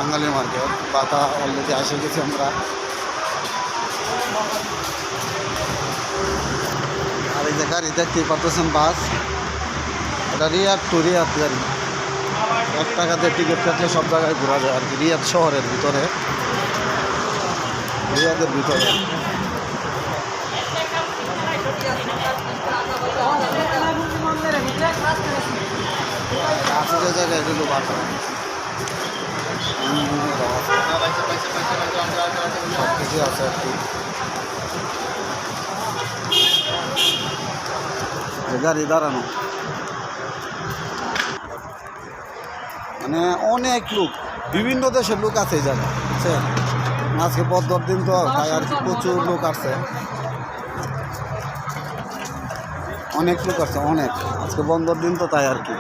বাঙালি market পাতা already এসে গেছি আমরা। আর এই যে গাড়ি দেখতেই পাচ্ছেন বাস, এটা রিয়াদ টু রিয়াদ গাড়ি। 1 টাকা দিয়ে টিকিট কাটলে সব জায়গায় ঘোরা যায় আর কি, রিয়াদ শহরের ভিতরে, রিয়াদের ভিতরে। আছে যে জায়গায় এগুলো বাসা সব কিছু আছে আর কি। গাড়ি দাঁড়ানো মানে অনেক লোক, বিভিন্ন দেশের লোক আছে এই জায়গায়, বুঝছেন? আজকে বদ্ধর দিন তো তাই আর কি প্রচুর লোক আসছে, অনেক লোক আসছে অনেক। আজকে বন্ধর দিন তো তাই আর কি।